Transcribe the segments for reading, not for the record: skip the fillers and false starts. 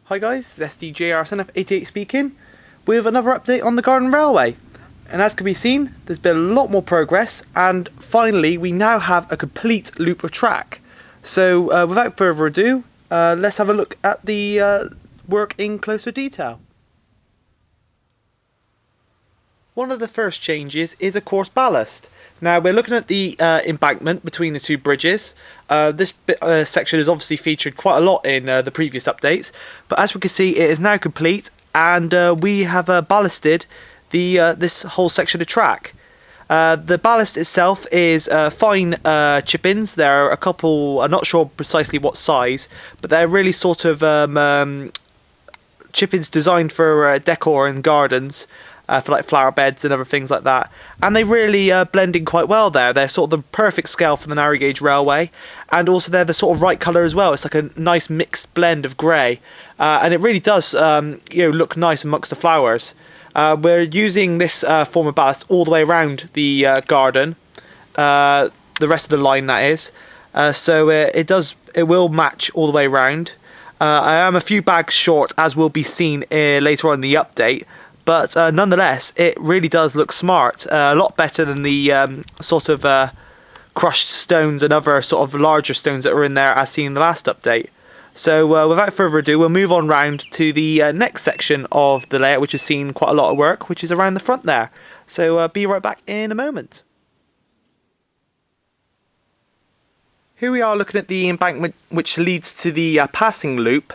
Hi guys, it's SDJRSNF88 speaking with another update on the Garden Railway. And as can be seen, there's been a lot more progress, and finally we now have a complete loop of track. So without further ado, let's have a look at the work in closer detail. One of the first changes is of course ballast. Now we're looking at the embankment between the two bridges. This section is obviously featured quite a lot in the previous updates, but as we can see it is now complete, and we have ballasted this whole section of track. The ballast itself is fine chip-ins. There are a couple, I'm not sure precisely what size, but they're really sort of chip-ins designed for decor in gardens. For like flower beds and other things like that, and they really blend in quite well there. They're sort of the perfect scale for the narrow gauge railway, and also they're the sort of right colour as well. It's like a nice mixed blend of grey, and it really does look nice amongst the flowers. We're using this form of ballast all the way around the garden, the rest of the line that is, so it will match all the way around. I am a few bags short, as will be seen later on in the update. But nonetheless, it really does look smart. A lot better than the sort of crushed stones and other sort of larger stones that were in there as seen in the last update. So without further ado, we'll move on round to the next section of the layout, which has seen quite a lot of work, which is around the front there. So be right back in a moment. Here we are looking at the embankment which leads to the passing loop.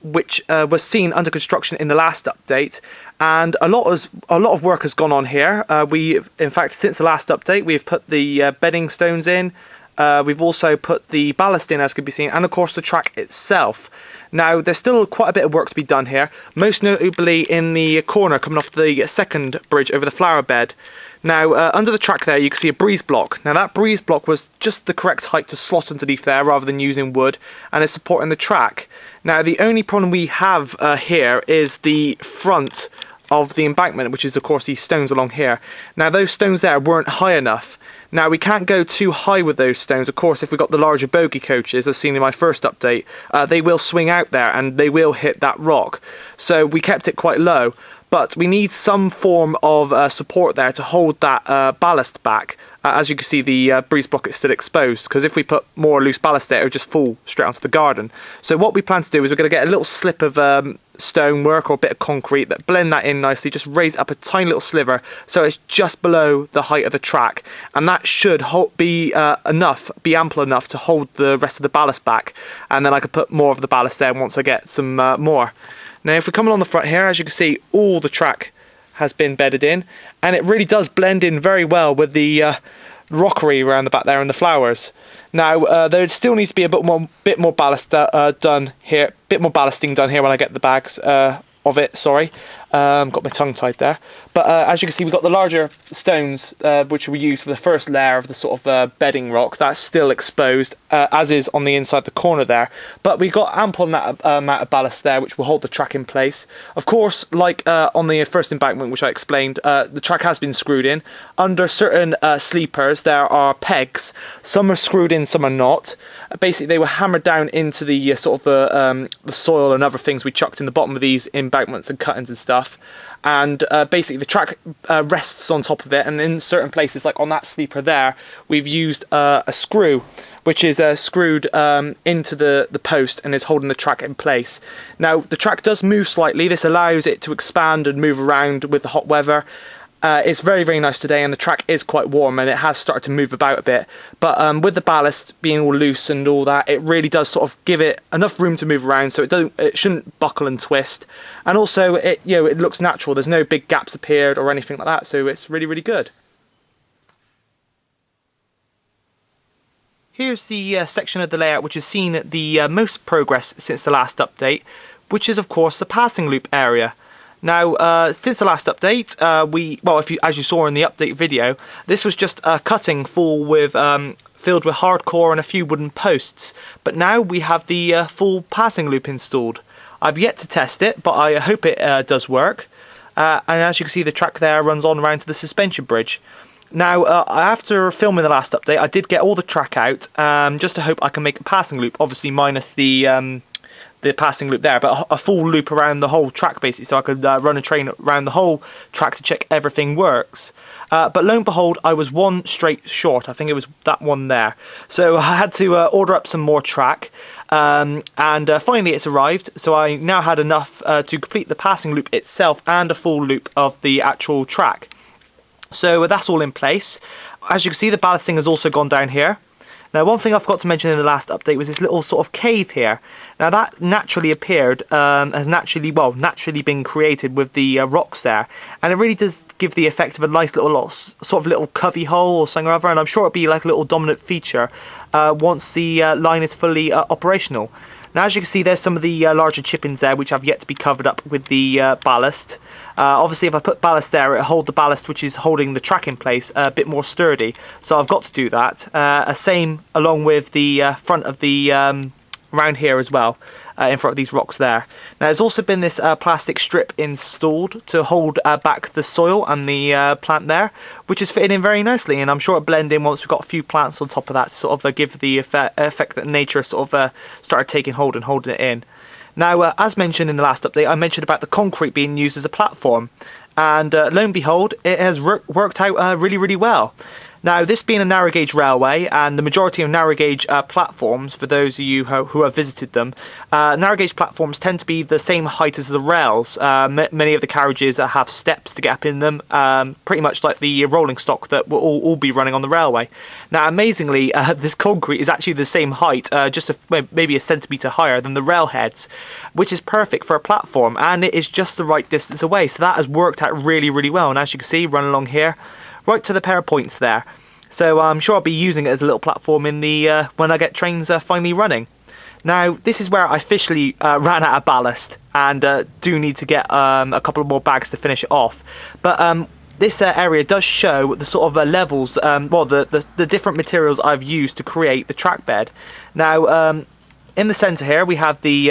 Which was seen under construction in the last update, and a lot of work has gone on here. In fact, since the last update, we've put the bedding stones in. We've also put the ballast in, as can be seen, and of course the track itself. Now, there's still quite a bit of work to be done here, most notably in the corner coming off the second bridge over the flower bed. Now, under the track there, you can see a breeze block. Now, that breeze block was just the correct height to slot underneath there rather than using wood, and it's supporting the track. Now, the only problem we have here is the front of the embankment, which is, of course, these stones along here. Now, those stones there weren't high enough. Now, we can't go too high with those stones. Of course, if we've got the larger bogie coaches, as seen in my first update, they will swing out there and they will hit that rock. So we kept it quite low. But we need some form of support there to hold that ballast back. As you can see, the breeze block is still exposed, because if we put more loose ballast there, it would just fall straight onto the garden. So what we plan to do is we're going to get a little slip of stonework or a bit of concrete, that blend that in nicely, just raise it up a tiny little sliver so it's just below the height of the track, and that should be ample enough to hold the rest of the ballast back, and then I could put more of the ballast there once I get some more. Now, if we come along the front here, as you can see, all the track has been bedded in, and it really does blend in very well with the rockery around the back there and the flowers. Now, there still needs to be a bit more ballast done here, bit more ballasting done here when I get the bags of it. Sorry, got my tongue tied there. But as you can see, we've got the larger stones which we use for the first layer of the sort of bedding rock. That's still exposed, as is on the inside the corner there. But we got ample amount of ballast there, which will hold the track in place. Of course, like on the first embankment, which I explained, the track has been screwed in. Under certain sleepers, there are pegs. Some are screwed in, some are not. Basically, they were hammered down into the sort of the soil and other things we chucked in the bottom of these embankments and cuttings and stuff. And basically the track rests on top of it, and in certain places, like on that sleeper there, we've used a screw which is screwed into the post and is holding the track in place. Now, the track does move slightly. This allows it to expand and move around with the hot weather. It's very, very nice today, and the track is quite warm, and it has started to move about a bit. But with the ballast being all loose and all that, it really does sort of give it enough room to move around, so it shouldn't buckle and twist. And also, it looks natural. There's no big gaps appeared or anything like that, so it's really, really good. Here's the section of the layout which has seen the most progress since the last update, which is of course the passing loop area. Now, since the last update, as you saw in the update video, this was just a cutting filled with hardcore and a few wooden posts. But now we have the full passing loop installed. I've yet to test it, but I hope it does work. And as you can see, the track there runs on around to the suspension bridge. Now, after filming the last update, I did get all the track out, just to hope I can make a passing loop, obviously minus the the passing loop there, but a full loop around the whole track basically, so I could run a train around the whole track to check everything works. But lo and behold, I was one straight short. I think it was that one there. So I had to order up some more track, and finally it's arrived. So I now had enough to complete the passing loop itself and a full loop of the actual track. So that's all in place. As you can see, the ballasting has also gone down here. Now, one thing I forgot to mention in the last update was this little sort of cave here. Now, that naturally appeared, has naturally been created with the rocks there. And it really does give the effect of a nice little sort of little covey hole or something or other. And I'm sure it'll be like a little dominant feature once the line is fully operational. Now, as you can see, there's some of the larger chip-ins there which have yet to be covered up with the ballast. Obviously, if I put ballast there, it'll hold the ballast which is holding the track in place a bit more sturdy. So I've got to do that. Same along with the front of the around here as well, in front of these rocks there. Now, there's also been this plastic strip installed to hold back the soil and the plant there, which is fitting in very nicely, and I'm sure it'll blend in once we've got a few plants on top of that to sort of give the effect that nature sort of started taking hold and holding it in. Now, as mentioned in the last update, I mentioned about the concrete being used as a platform, and lo and behold, it has worked out really, really well. Now, this being a narrow gauge railway, and the majority of narrow gauge platforms, for those of you who have visited them, narrow gauge platforms tend to be the same height as the rails. Many of the carriages have steps to get up in them, pretty much like the rolling stock that will all be running on the railway. Now, amazingly, this concrete is actually the same height, just maybe a centimetre higher than the railheads, which is perfect for a platform, and it is just the right distance away. So that has worked out really, really well. And as you can see, run along here, right to the pair of points there. So I'm sure I'll be using it as a little platform in the when I get trains finally running. Now, this is where I officially ran out of ballast, and do need to get a couple of more bags to finish it off. But this area does show the sort of levels, the different materials I've used to create the track bed. Now, in the centre here, we have the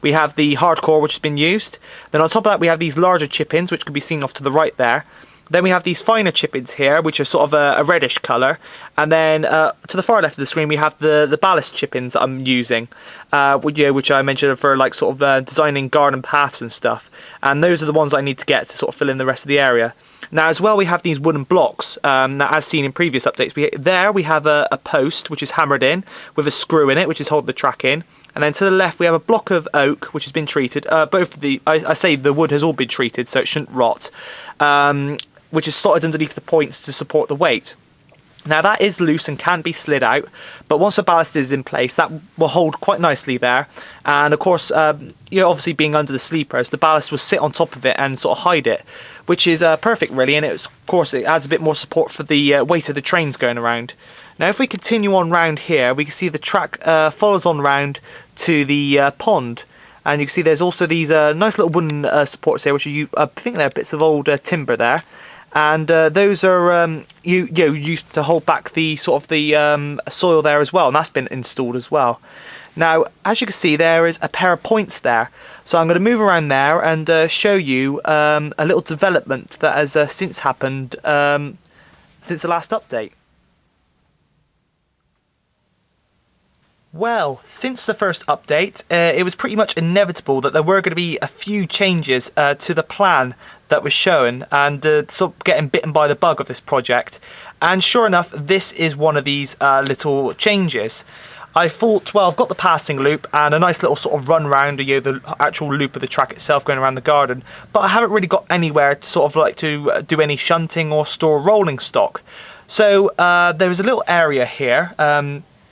we have the hardcore, which has been used. Then on top of that, we have these larger chip-ins, which can be seen off to the right there. Then we have these finer chip-ins here, which are sort of a reddish colour. And then to the far left of the screen, we have the ballast chip-ins that I'm using, which I mentioned for like sort of designing garden paths and stuff. And those are the ones I need to get to sort of fill in the rest of the area. Now, as well, we have these wooden blocks that, as seen in previous updates, we have a post which is hammered in with a screw in it, which is holding the track in. And then to the left, we have a block of oak, which has been treated. Both of the, I say the wood has all been treated, so it shouldn't rot. Which is slotted underneath the points to support the weight. Now, that is loose and can be slid out, but once the ballast is in place, that will hold quite nicely there. And of course, obviously being under the sleepers, the ballast will sit on top of it and sort of hide it, which is perfect really, and of course it adds a bit more support for the weight of the trains going around. Now, if we continue on round here, we can see the track follows on round to the pond. And you can see there's also these nice little wooden supports here, which are I think they're bits of old timber there. And those are used to hold back the sort of the soil there as well, and that's been installed as well. Now, as you can see, there is a pair of points there, so I'm going to move around there and show you a little development that has since happened since the last update. Well, since the first update, it was pretty much inevitable that there were going to be a few changes to the plan that was shown, and sort of getting bitten by the bug of this project. And sure enough, this is one of these little changes. I thought, well, I've got the passing loop and a nice little sort of run round, the actual loop of the track itself going around the garden, but I haven't really got anywhere to sort of like to do any shunting or store rolling stock. So there is a little area here,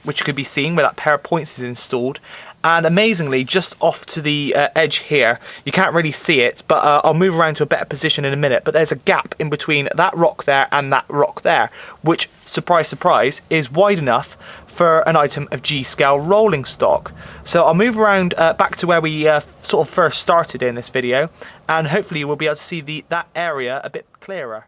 which could be seen where that pair of points is installed. And amazingly, just off to the edge here, you can't really see it, but I'll move around to a better position in a minute. But there's a gap in between that rock there and that rock there, which, surprise, surprise, is wide enough for an item of G-scale rolling stock. So I'll move around back to where we sort of first started in this video, and hopefully we'll be able to see that area a bit clearer.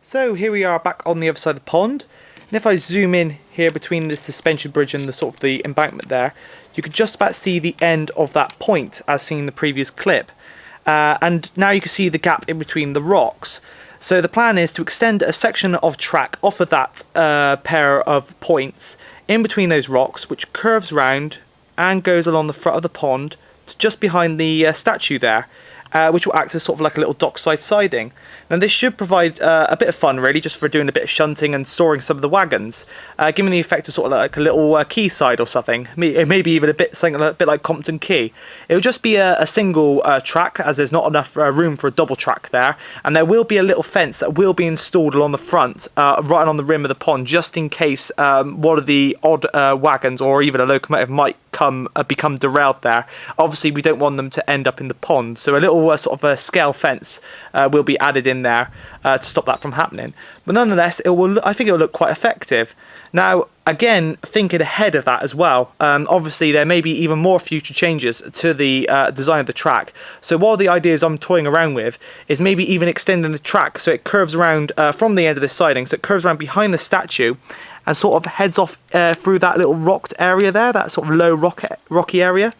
So here we are back on the other side of the pond. And if I zoom in here between the suspension bridge and the sort of the embankment there, you can just about see the end of that point as seen in the previous clip. And now you can see the gap in between the rocks. So the plan is to extend a section of track off of that pair of points in between those rocks, which curves round and goes along the front of the pond to just behind the statue there, which will act as sort of like a little dockside siding. Now this should provide a bit of fun really, just for doing a bit of shunting and storing some of the wagons, giving the effect of sort of like a little quayside or something, maybe even something a bit like Compton Quay. It will just be a single track, as there's not enough room for a double track there, and there will be a little fence that will be installed along the front, right on the rim of the pond, just in case one of the odd wagons or even a locomotive might become derailed there. Obviously we don't want them to end up in the pond, so a little sort of a scale fence will be added in there to stop that from happening. But nonetheless, I think it will look quite effective. Now again, thinking ahead of that as well, obviously there may be even more future changes to the design of the track. So one of the ideas I'm toying around with is maybe even extending the track so it curves around from the end of the siding, so it curves around behind the statue and sort of heads off through that little rocked area there, that sort of low rocky area.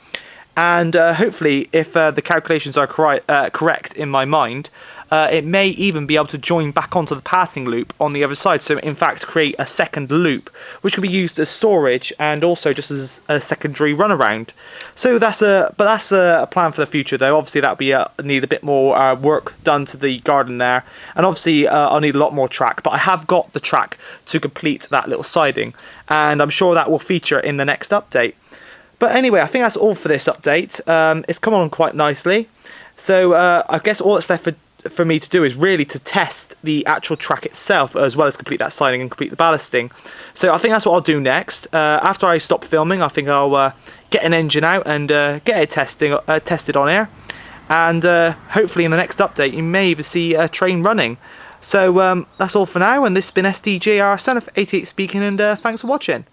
And hopefully, if the calculations are correct in my mind, it may even be able to join back onto the passing loop on the other side, so in fact create a second loop, which can be used as storage and also just as a secondary runaround. So that's a plan for the future, though. Obviously that'll be need a bit more work done to the garden there, and obviously I'll need a lot more track, but I have got the track to complete that little siding, and I'm sure that will feature in the next update. But anyway, I think that's all for this update. It's come on quite nicely. So I guess all that's left for me to do is really to test the actual track itself, as well as complete that siding and complete the ballasting. So I think that's what I'll do next. After I stop filming, I think I'll get an engine out and get it tested on air. And hopefully in the next update, you may even see a train running. So that's all for now. And this has been SDJR, Son of 88 speaking, and thanks for watching.